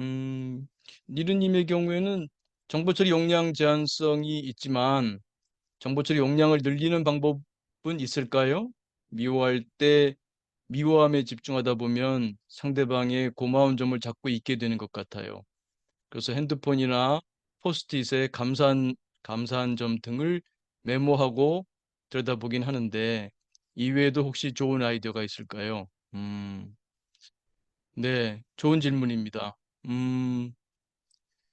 음, 니르님의 경우에는 정보 처리 용량 제한성이 있지만 정보 처리 용량을 늘리는 방법은 있을까요? 미워할 때 미워함에 집중하다 보면 상대방의 고마운 점을 자꾸 잊게 되는 것 같아요. 그래서 핸드폰이나 포스트잇에 감사한 점 등을 메모하고 들여다보긴 하는데 이외에도 혹시 좋은 아이디어가 있을까요? 네, 좋은 질문입니다. 음,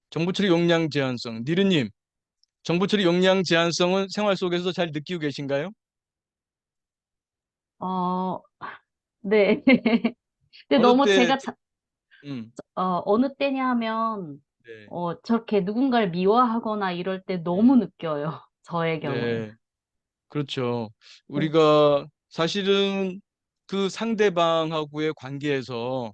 정보 처리 용량 제한성. 니르님, 정보 처리 용량 제한성은 생활 속에서 잘 느끼고 계신가요? 어, 네. 근데 어느 너무 때, 제가 음, 어느 때냐 하면, 네, 저렇게 누군가를 미워하거나 이럴 때 너무 네, 느껴요. 저의 경우에는. 네, 그렇죠. 네. 우리가 사실은 그 상대방하고의 관계에서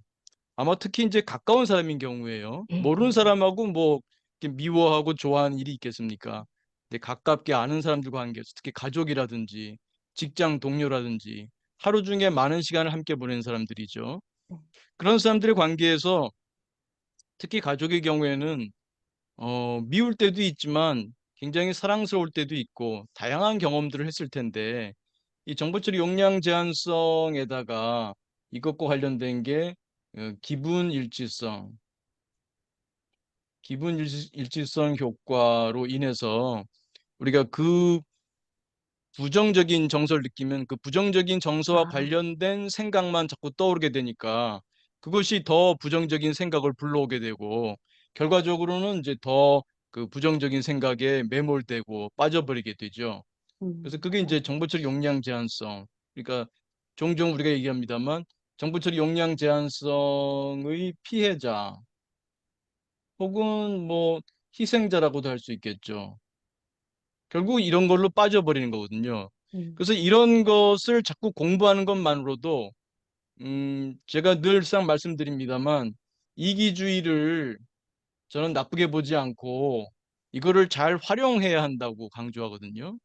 아마 특히 이제 가까운 사람인 경우에요. 네, 모르는 네, 네. 사람하고 뭐 이렇게 미워하고 좋아하는 일이 있겠습니까? 근데 가깝게 아는 사람들 관계에서 특히 가족이라든지 직장 동료라든지 하루 중에 많은 시간을 함께 보내는 사람들이죠. 네. 그런 사람들의 관계에서 특히 가족의 경우에는 미울 때도 있지만 굉장히 사랑스러울 때도 있고 다양한 경험들을 했을 텐데 이 정보 처리 용량 제한성에다가 이것과 관련된 게 기분 일치성, 일치성 효과로 인해서 우리가 그 부정적인 정서를 느끼면 그 부정적인 정서와 아, 관련된 생각만 자꾸 떠오르게 되니까 그것이 더 부정적인 생각을 불러오게 되고 결과적으로는 이제 더 그 부정적인 생각에 매몰되고 빠져버리게 되죠. 그래서 그게 네. 이제 정보 처리 용량 제한성. 그러니까 종종 우리가 얘기합니다만 정보 처리 용량 제한성의 피해자 혹은 뭐 희생자라고도 할 수 있겠죠. 결국 이런 걸로 빠져버리는 거거든요. 음, 그래서 이런 것을 자꾸 공부하는 것만으로도 제가 늘상 말씀드립니다만 이기주의를 저는 나쁘게 보지 않고 이거를 잘 활용해야 한다고 강조하거든요.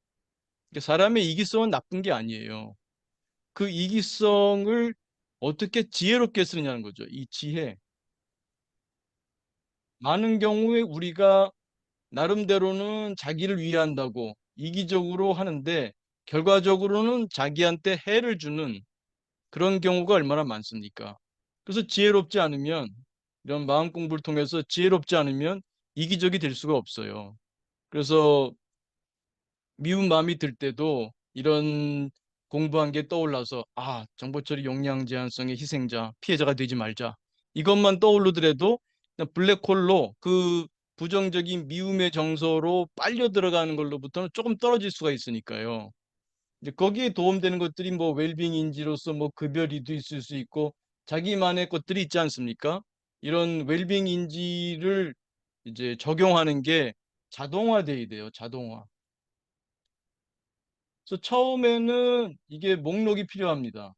그러니까 사람의 이기성은 나쁜 게 아니에요. 그 이기성을 어떻게 지혜롭게 쓰느냐는 거죠. 이 지혜. 많은 경우에 우리가 나름대로는 자기를 위한다고 이기적으로 하는데 결과적으로는 자기한테 해를 주는 그런 경우가 얼마나 많습니까? 그래서 지혜롭지 않으면 이런 마음 공부를 통해서 지혜롭지 않으면 이기적이 될 수가 없어요. 그래서 미운 마음이 들 때도 이런 공부한 게 떠올라서 정보 처리 용량 제한성의 희생자, 피해자가 되지 말자. 이것만 떠오르더라도 그냥 블랙홀로 그 부정적인 미움의 정서로 빨려 들어가는 걸로부터는 조금 떨어질 수가 있으니까요. 이제 거기에 도움되는 것들이 뭐 웰빙 인지로서 뭐 급여리도 있을 수 있고 자기만의 것들이 있지 않습니까? 이런 웰빙 인지를 이제 적용하는 게 자동화돼야 돼요. 자동화. 그래서 처음에는 이게 목록이 필요합니다.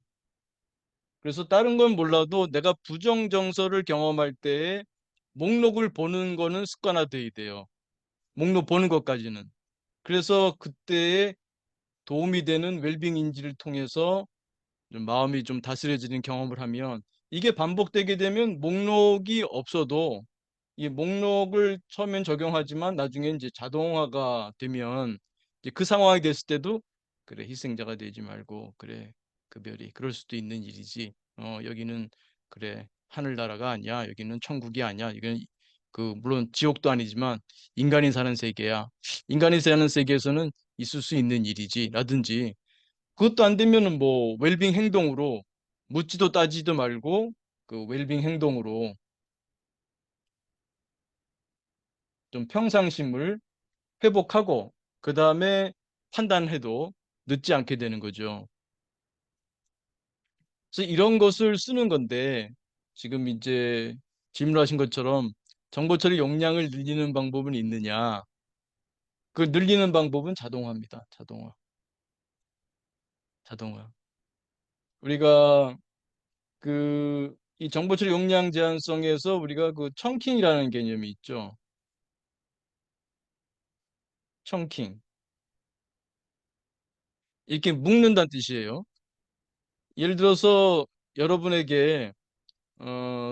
그래서 다른 건 몰라도 내가 부정 정서를 경험할 때에 목록을 보는 거는 습관화돼야 돼요. 목록 보는 것까지는. 그래서 그때에 도움이 되는 웰빙 인지를 통해서 좀 마음이 좀 다스려지는 경험을 하면 이게 반복되게 되면 목록이 없어도 이 목록을 처음엔 적용하지만 나중에 이제 자동화가 되면 이제 그 상황이 됐을 때도 그래 희생자가 되지 말고 그래 그 별이 그럴 수도 있는 일이지 여기는 그래 하늘나라가 아니야 여기는 천국이 아니야 이건 그 물론 지옥도 아니지만 인간이 사는 세계야 인간이 사는 세계에서는 있을 수 있는 일이지 라든지 그것도 안 되면은 뭐 웰빙 행동으로 묻지도 따지도 말고 그 웰빙 행동으로 좀 평상심을 회복하고 그 다음에 판단해도 늦지 않게 되는 거죠. 그래서 이런 것을 쓰는 건데 지금 이제 질문하신 것처럼 정보 처리 용량을 늘리는 방법은 있느냐? 그 늘리는 방법은 자동화입니다. 자동화. 자동화. 우리가 그 이 정보 처리 용량 제한성에서 우리가 그 청킹이라는 개념이 있죠. 청킹. 이렇게 묶는다는 뜻이에요. 예를 들어서 여러분에게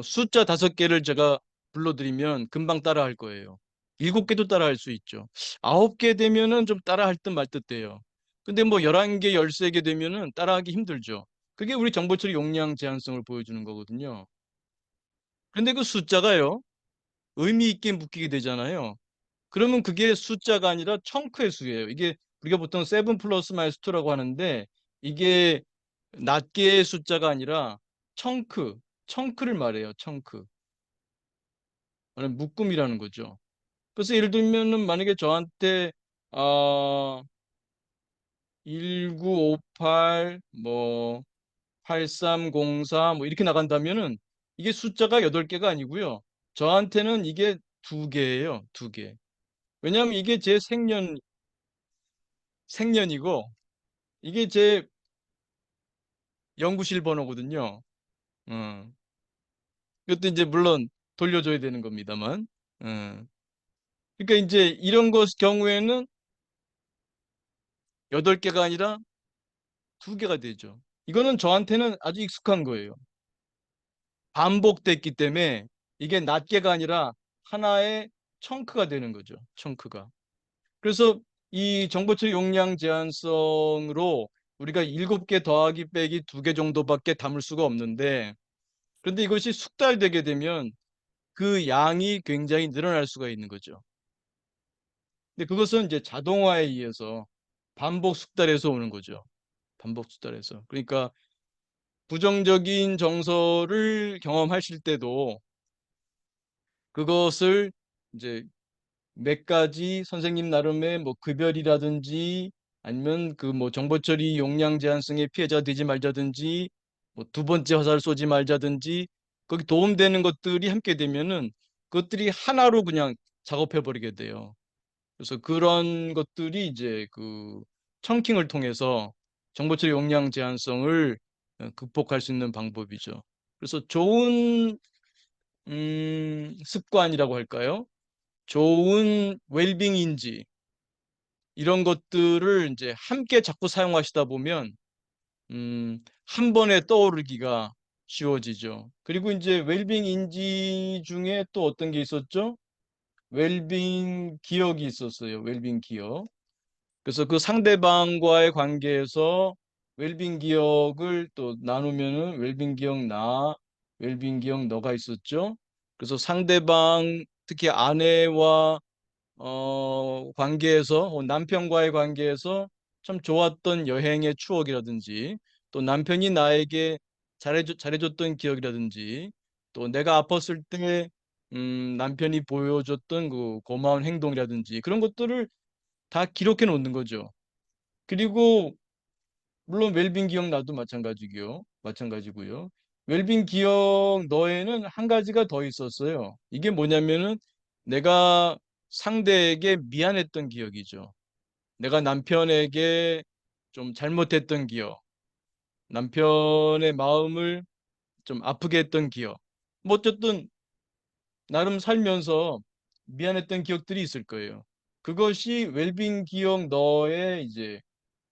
숫자 5개를 제가 불러드리면 금방 따라할 거예요. 7개도 따라할 수 있죠. 9개 되면은 좀 따라할 듯 말 듯 돼요. 근데 뭐 11개, 13개 되면은 따라하기 힘들죠. 그게 우리 정보처리 용량 제한성을 보여주는 거거든요. 근데 그 숫자가요, 의미 있게 묶이게 되잖아요. 그러면 그게 숫자가 아니라 청크의 수예요. 이게 우리가 보통 7 플러스 마이너스 2라고 하는데 이게 낱개의 숫자가 아니라 청크를 말해요. 청크. 말하면 묶음이라는 거죠. 그래서 예를 들면은 만약에 저한테 아 1958, 뭐 8304 뭐 이렇게 나간다면은 이게 숫자가 8개가 아니고요. 저한테는 이게 2개예요. 2개. 왜냐하면 이게 제 생년이고 이게 제 연구실 번호거든요. 어. 이것도 이제 물론 돌려줘야 되는 겁니다만. 어. 그러니까 이제 이런 것 경우에는 8개가 아니라 2개가 되죠. 이거는 저한테는 아주 익숙한 거예요. 반복됐기 때문에 이게 낱개가 아니라 하나의 청크가 되는 거죠. 청크가. 그래서 이 정보처리 용량 제한성으로 우리가 7개 더하기 빼기 2개 정도밖에 담을 수가 없는데 그런데 이것이 숙달되게 되면 그 양이 굉장히 늘어날 수가 있는 거죠. 근데 그것은 이제 자동화에 의해서 반복 숙달해서 오는 거죠. 반복 숙달해서. 그러니까 부정적인 정서를 경험하실 때도 그것을 이제 몇 가지 선생님 나름의 뭐 급여이라든지 아니면 그 뭐 정보 처리 용량 제한성의 피해자가 되지 말자든지 뭐 두 번째 화살을 쏘지 말자든지 거기 도움되는 것들이 함께 되면은 그것들이 하나로 그냥 작업해 버리게 돼요. 그래서 그런 것들이 이제 그 청킹을 통해서 정보 처리 용량 제한성을 극복할 수 있는 방법이죠. 그래서 좋은 습관이라고 할까요? 좋은 웰빙인지 이런 것들을 이제 함께 자꾸 사용하시다 보면 한 번에 떠오르기가 쉬워지죠. 그리고 이제 웰빙인지 중에 또 어떤 게 있었죠? 웰빙 기억이 있었어요. 웰빙 기억. 그래서 그 상대방과의 관계에서 웰빙 기억을 또 나누면은 웰빙 기억 나, 웰빙 기억 너가 있었죠. 그래서 상대방 특히 아내와 관계에서 남편과의 관계에서 참 좋았던 여행의 추억이라든지 또 남편이 나에게 잘해줬던 기억이라든지 또 내가 아팠을 때 남편이 보여줬던 그 고마운 행동이라든지 그런 것들을 다 기록해 놓는 거죠. 그리고 물론 웰빙 기억 나도 마찬가지고요. 마찬가지고요. 웰빙 기억 너에는 한 가지가 더 있었어요. 이게 뭐냐면은 내가 상대에게 미안했던 기억이죠. 내가 남편에게 좀 잘못했던 기억, 남편의 마음을 좀 아프게 했던 기억. 뭐 어쨌든 나름 살면서 미안했던 기억들이 있을 거예요. 그것이 웰빙 기억 너에 이제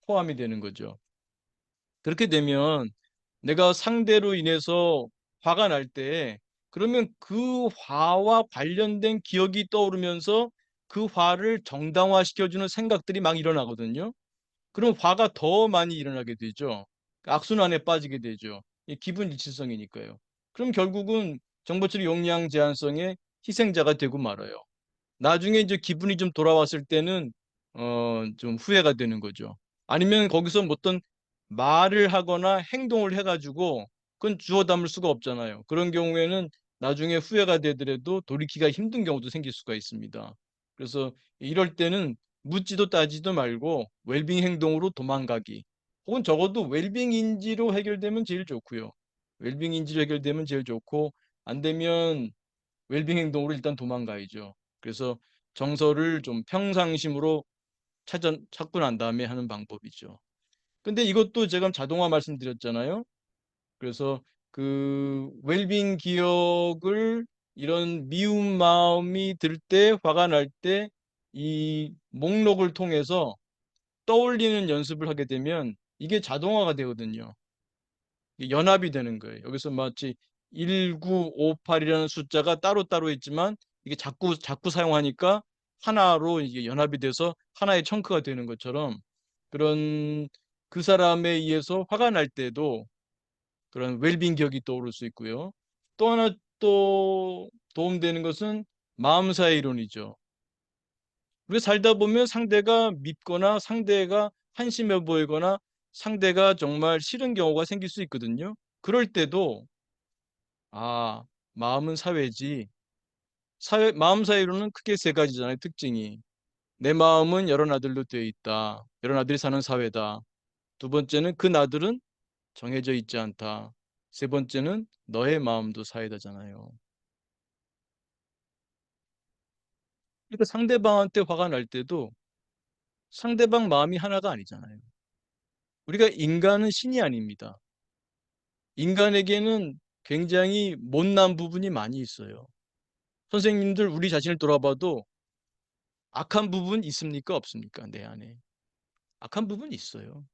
포함이 되는 거죠. 그렇게 되면 내가 상대로 인해서 화가 날 때 그러면 그 화와 관련된 기억이 떠오르면서 그 화를 정당화시켜주는 생각들이 막 일어나거든요. 그럼 화가 더 많이 일어나게 되죠. 악순환에 빠지게 되죠. 이 기분 일치성이니까요. 그럼 결국은 정보처리 용량 제한성의 희생자가 되고 말아요. 나중에 이제 기분이 좀 돌아왔을 때는 좀 후회가 되는 거죠. 아니면 거기서 뭐 어떤 말을 하거나 행동을 해가지고 그건 주워 담을 수가 없잖아요. 그런 경우에는 나중에 후회가 되더라도 돌이키기가 힘든 경우도 생길 수가 있습니다. 그래서 이럴 때는 묻지도 따지도 말고 웰빙 행동으로 도망가기. 혹은 적어도 웰빙 인지로 해결되면 제일 좋고요. 웰빙 인지로 해결되면 제일 좋고 안 되면 웰빙 행동으로 일단 도망가야죠. 그래서 정서를 좀 평상심으로 찾고 난 다음에 하는 방법이죠. 근데 이것도 제가 자동화 말씀드렸잖아요. 그래서 그 웰빙 기억을 이런 미운 마음이 들 때, 화가 날 때 이 목록을 통해서 떠올리는 연습을 하게 되면 이게 자동화가 되거든요. 이게 연합이 되는 거예요. 여기서 마치 1958이라는 숫자가 따로따로 있지만 이게 자꾸 사용하니까 하나로 이게 연합이 돼서 하나의 청크가 되는 것처럼 그런 그 사람에 의해서 화가 날 때도 그런 웰빙 기억이 떠오를 수 있고요. 또 하나 또 도움되는 것은 마음사의 이론이죠. 우리가 살다 보면 상대가 밉거나 상대가 한심해 보이거나 상대가 정말 싫은 경우가 생길 수 있거든요. 그럴 때도 아, 마음은 사회지. 마음 사이로는 크게 세 가지잖아요, 특징이. 내 마음은 여러 나들로 되어 있다. 여러 나들이 사는 사회다. 두 번째는 그 나들은 정해져 있지 않다. 세 번째는 너의 마음도 사회다잖아요. 그러니까 상대방한테 화가 날 때도 상대방 마음이 하나가 아니잖아요. 우리가 인간은 신이 아닙니다. 인간에게는 굉장히 못난 부분이 많이 있어요. 선생님들 우리 자신을 돌아봐도 악한 부분 있습니까? 없습니까? 내 안에. 악한 부분이 있어요.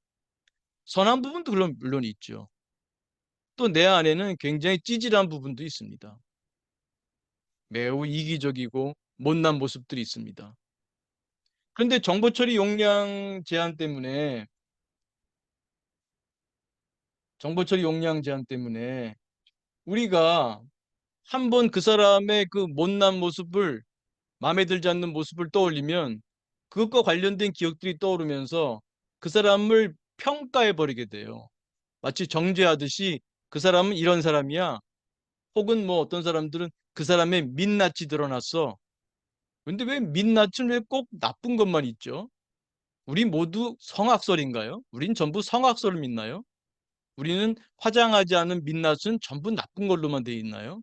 선한 부분도 물론 있죠. 또 내 안에는 굉장히 찌질한 부분도 있습니다. 매우 이기적이고 못난 모습들이 있습니다. 그런데 정보 처리 용량 제한 때문에 정보 처리 용량 제한 때문에 우리가 한번 그 사람의 그 못난 모습을 마음에 들지 않는 모습을 떠올리면 그것과 관련된 기억들이 떠오르면서 그 사람을 평가해 버리게 돼요. 마치 정죄하듯이 그 사람은 이런 사람이야. 혹은 뭐 어떤 사람들은 그 사람의 민낯이 드러났어. 근데 왜 민낯은 왜 꼭 나쁜 것만 있죠? 우리 모두 성악설인가요? 우린 전부 성악설을 믿나요? 우리는 화장하지 않은 민낯은 전부 나쁜 걸로만 돼 있나요?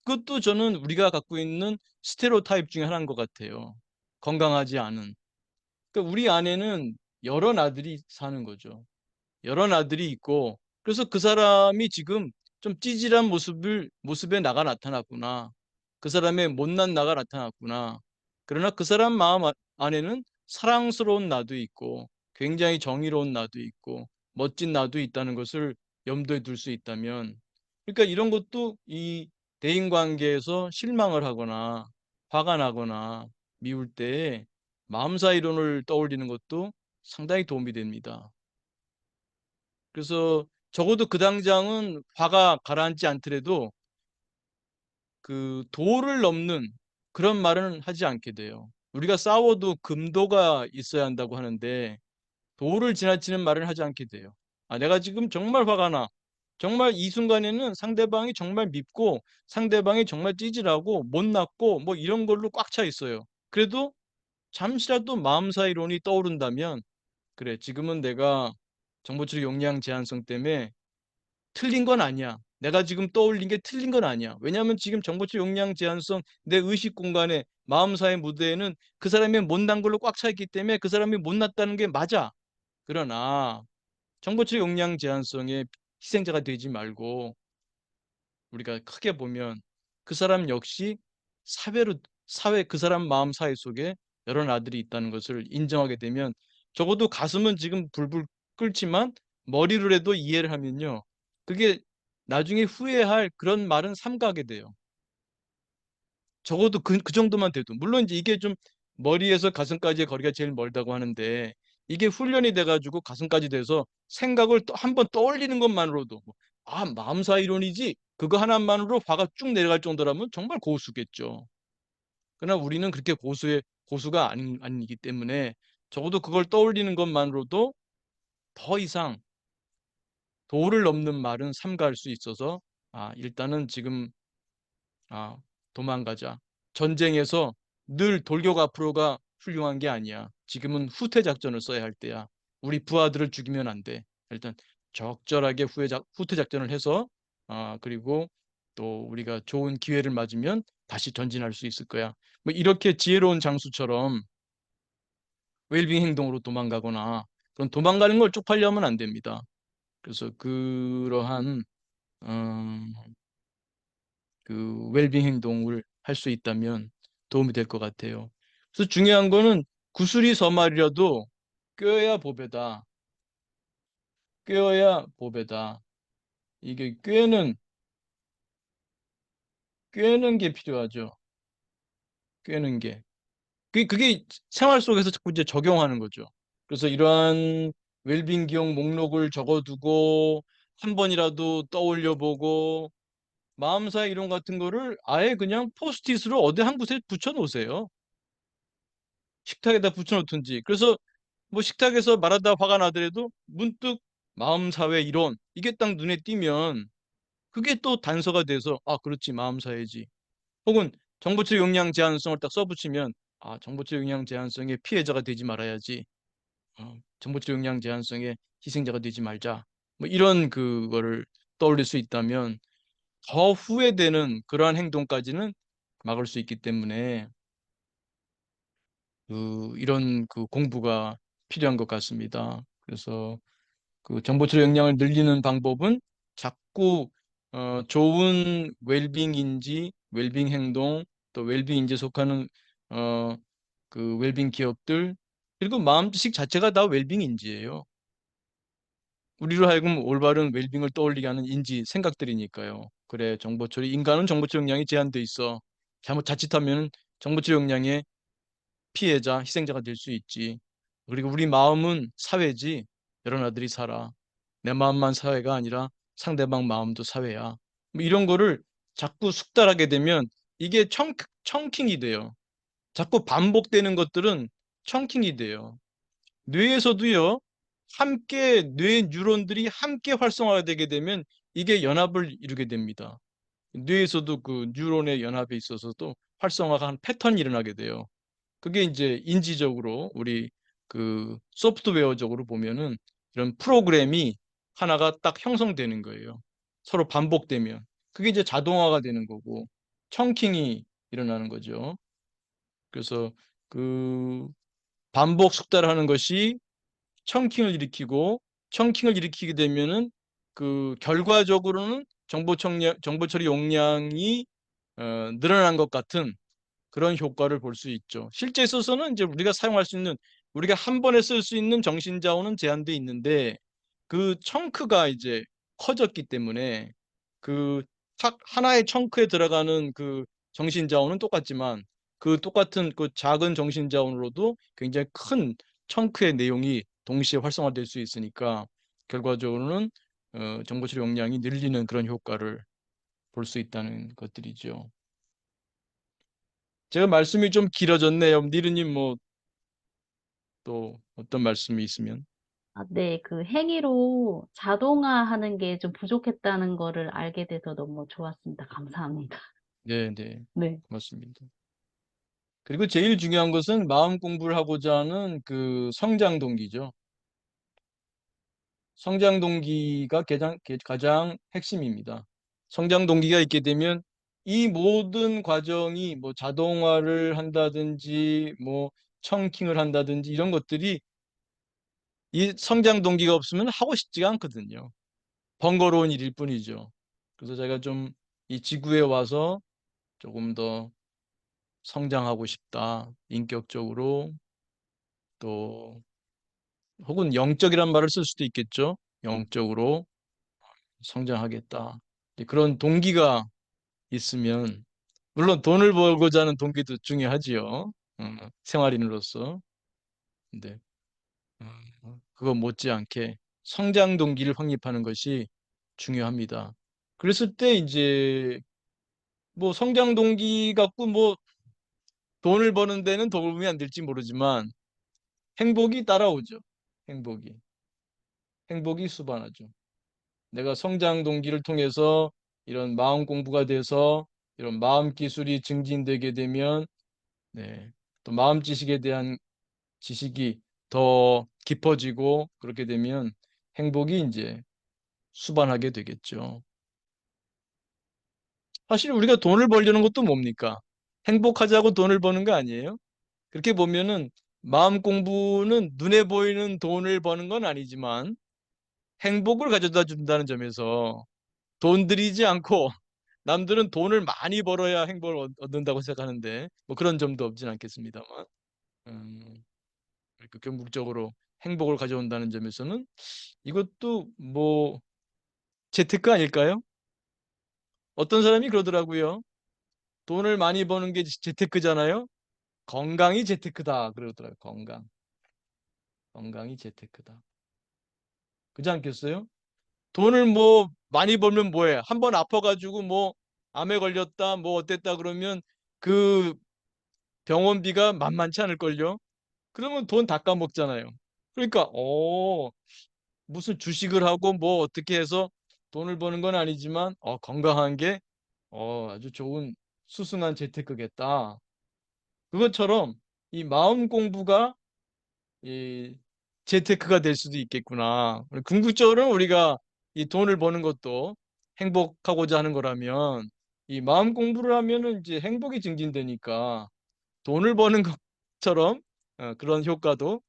그것도 저는 우리가 갖고 있는 스테레오타입 중에 하나인 것 같아요. 건강하지 않은. 그러니까 우리 안에는 여러 나들이 사는 거죠. 여러 나들이 있고, 그래서 그 사람이 지금 좀 찌질한 모습에 나가 나타났구나. 그 사람의 못난 나가 나타났구나. 그러나 그 사람 마음 안에는 사랑스러운 나도 있고, 굉장히 정의로운 나도 있고, 멋진 나도 있다는 것을 염두에 둘 수 있다면, 그러니까 이런 것도 이 대인 관계에서 실망을 하거나, 화가 나거나, 미울 때 마음사 이론을 떠올리는 것도 상당히 도움이 됩니다. 그래서 적어도 그 당장은 화가 가라앉지 않더라도 그 도를 넘는 그런 말은 하지 않게 돼요. 우리가 싸워도 금도가 있어야 한다고 하는데 도를 지나치는 말을 하지 않게 돼요. 아, 내가 지금 정말 화가 나. 정말 이 순간에는 상대방이 정말 밉고 상대방이 정말 찌질하고 못났고 뭐 이런 걸로 꽉 차 있어요. 그래도 잠시라도 마음사 이론이 떠오른다면 그래, 지금은 내가 정보처리 용량 제한성 때문에 틀린 건 아니야. 내가 지금 떠올린 게 틀린 건 아니야. 왜냐하면 지금 정보치 용량 제한성 내 의식 공간에 마음사의 무대에는 그 사람의 못난 걸로 꽉 차 있기 때문에 그 사람이 못났다는 게 맞아. 그러나 정보치 용량 제한성의 희생자가 되지 말고 우리가 크게 보면 그 사람 역시 사회로 그 사람 마음 사회 속에 여러 나들이 있다는 것을 인정하게 되면 적어도 가슴은 지금 불불 끓지만 머리로라도 이해를 하면요. 그게 나중에 후회할 그런 말은 삼가게 돼요. 적어도 그 정도만 돼도. 물론 이제 이게 좀 머리에서 가슴까지의 거리가 제일 멀다고 하는데 이게 훈련이 돼가지고 가슴까지 돼서 생각을 또 한 번 떠올리는 것만으로도 아, 마음사 이론이지 그거 하나만으로 화가 쭉 내려갈 정도라면 정말 고수겠죠. 그러나 우리는 그렇게 고수가 아니기 때문에 적어도 그걸 떠올리는 것만으로도 더 이상 도를 넘는 말은 삼가할 수 있어서 아, 일단은 지금 아, 도망가자. 전쟁에서 늘 돌격 앞으로가 훌륭한 게 아니야. 지금은 후퇴 작전을 써야 할 때야. 우리 부하들을 죽이면 안 돼. 일단 적절하게 후퇴 작전을 해서 그리고 또 우리가 좋은 기회를 맞으면 다시 전진할 수 있을 거야. 뭐 이렇게 지혜로운 장수처럼 웰빙 행동으로 도망가거나 그런 도망가는 걸 쪽팔려 하면 안 됩니다. 그래서 그러한 음, 그 웰빙 행동을 할 수 있다면 도움이 될 것 같아요. 그래서 중요한 거는 구슬이 서말이라도 꿰어야 보배다. 꿰어야 보배다. 이게 꿰는 꿰는 게 필요하죠. 꿰는 게. 그게 생활 속에서 자꾸 이제 적용하는 거죠. 그래서 이러한 웰빙 기억 목록을 적어두고 한 번이라도 떠올려 보고 마음사의 이론 같은 거를 아예 그냥 포스트잇으로 어디 한 곳에 붙여 놓으세요. 식탁에다 붙여 놓든지. 그래서 뭐 식탁에서 말하다 화가 나더라도 문득 마음사회 이론 이게 딱 눈에 띄면 그게 또 단서가 돼서 아, 그렇지, 마음사회지. 혹은 정보처리 역량 제한성을 딱 써붙이면 아, 정보처리 역량 제한성의 피해자가 되지 말아야지. 정보처리 역량 제한성의 희생자가 되지 말자. 뭐 이런 그거를 떠올릴 수 있다면 더 후회되는 그러한 행동까지는 막을 수 있기 때문에 이런 그 공부가 필요한 것 같습니다. 그래서 그 정보처리 역량을 늘리는 방법은 자꾸 좋은 웰빙 인지, 웰빙 행동, 또 웰빙 인지에 속하는 어, 그 웰빙 기업들 그리고 마음 지식 자체가 다 웰빙 인지예요. 우리로 하여금 올바른 웰빙을 떠올리게 하는 인지 생각들이니까요. 그래, 정보처리 인간은 정보처리 역량이 제한돼 있어. 잘못 자칫하면 정보처리 역량의 피해자, 희생자가 될 수 있지. 그리고 우리 마음은 사회지. 여러 나들이 살아. 내 마음만 사회가 아니라 상대방 마음도 사회야. 뭐 이런 거를 자꾸 숙달하게 되면 이게 청킹이 돼요. 자꾸 반복되는 것들은 청킹이 돼요. 뇌에서도요, 함께 뇌 뉴런들이 함께 활성화가 되게 되면 이게 연합을 이루게 됩니다. 뇌에서도 그 뉴런의 연합에 있어서도 활성화가 한 패턴이 일어나게 돼요. 그게 이제 인지적으로 우리 그 소프트웨어적으로 보면은 이런 프로그램이 하나가 딱 형성되는 거예요. 서로 반복되면. 그게 이제 자동화가 되는 거고 청킹이 일어나는 거죠. 그래서 그 반복 숙달하는 것이 청킹을 일으키고 청킹을 일으키게 되면은 그 결과적으로는 정보 처리 용량이 늘어난 것 같은 그런 효과를 볼 수 있죠. 실제 있어서는 이제 우리가 사용할 수 있는 우리가 한 번에 쓸 수 있는 정신 자원은 제한돼 있는데 그 청크가 이제 커졌기 때문에 그 하나의 청크에 들어가는 그 정신 자원은 똑같지만 그 똑같은 그 작은 정신 자원으로도 굉장히 큰 청크의 내용이 동시에 활성화될 수 있으니까 결과적으로는 정보 처리 용량이 늘리는 그런 효과를 볼 수 있다는 것들이죠. 제가 말씀이 좀 길어졌네요. 니르님 뭐 또 어떤 말씀이 있으면. 아, 네, 그 행위로 자동화하는 게 좀 부족했다는 거를 알게 돼서 너무 좋았습니다. 감사합니다. 네, 네. 네. 고맙습니다. 그리고 제일 중요한 것은 마음 공부를 하고자 하는 그 성장 동기죠. 성장 동기가 가장 핵심입니다. 성장 동기가 있게 되면 이 모든 과정이 뭐 자동화를 한다든지 뭐 청킹을 한다든지 이런 것들이 이 성장 동기가 없으면 하고 싶지가 않거든요. 번거로운 일일 뿐이죠. 그래서 제가 좀 이 지구에 와서 조금 더 성장하고 싶다. 인격적으로 또 혹은 영적이란 말을 쓸 수도 있겠죠. 영적으로 성장하겠다. 이제 그런 동기가 있으면 물론 돈을 벌고자 하는 동기도 중요하지요. 생활인으로서. 근데 그거 못지않게 성장 동기를 확립하는 것이 중요합니다. 그랬을 때 이제 뭐 성장 동기 갖고 뭐 돈을 버는 데는 도움이 안 될지 모르지만 행복이 따라오죠. 행복이. 행복이 수반하죠. 내가 성장 동기를 통해서 이런 마음 공부가 돼서 이런 마음 기술이 증진되게 되면 네, 또 마음 지식에 대한 지식이 더 깊어지고 그렇게 되면 행복이 이제 수반하게 되겠죠. 사실 우리가 돈을 벌려는 것도 뭡니까? 행복하자고 돈을 버는 거 아니에요? 그렇게 보면은 마음 공부는 눈에 보이는 돈을 버는 건 아니지만 행복을 가져다 준다는 점에서 돈 들이지 않고 남들은 돈을 많이 벌어야 행복을 얻는다고 생각하는데 뭐 그런 점도 없진 않겠습니다만 그러니까 궁극적으로 행복을 가져온다는 점에서는 이것도 뭐 재테크 아닐까요? 어떤 사람이 그러더라고요. 돈을 많이 버는 게 재테크잖아요. 건강이 재테크다 그러더라고요. 건강이 재테크다. 그렇지 않겠어요? 돈을 뭐 많이 벌면 뭐해? 한 번 아파가지고 뭐 암에 걸렸다, 뭐 어땠다 그러면 그 병원비가 만만치 않을걸요? 그러면 돈 다 까먹잖아요. 그러니까, 무슨 주식을 하고 뭐 어떻게 해서 돈을 버는 건 아니지만, 건강한 게, 아주 좋은 수승한 재테크겠다. 그것처럼 이 마음 공부가 이 재테크가 될 수도 있겠구나. 궁극적으로는 우리가 이 돈을 버는 것도 행복하고자 하는 거라면 이 마음 공부를 하면은 이제 행복이 증진되니까 돈을 버는 것처럼 그런 효과도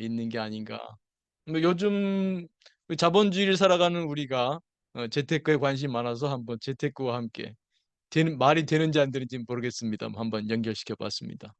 있는 게 아닌가. 뭐 요즘 자본주의를 살아가는 우리가 재테크에 관심 많아서 한번 재테크와 함께 말이 되는지 안 되는지 모르겠습니다. 한번 연결시켜 봤습니다.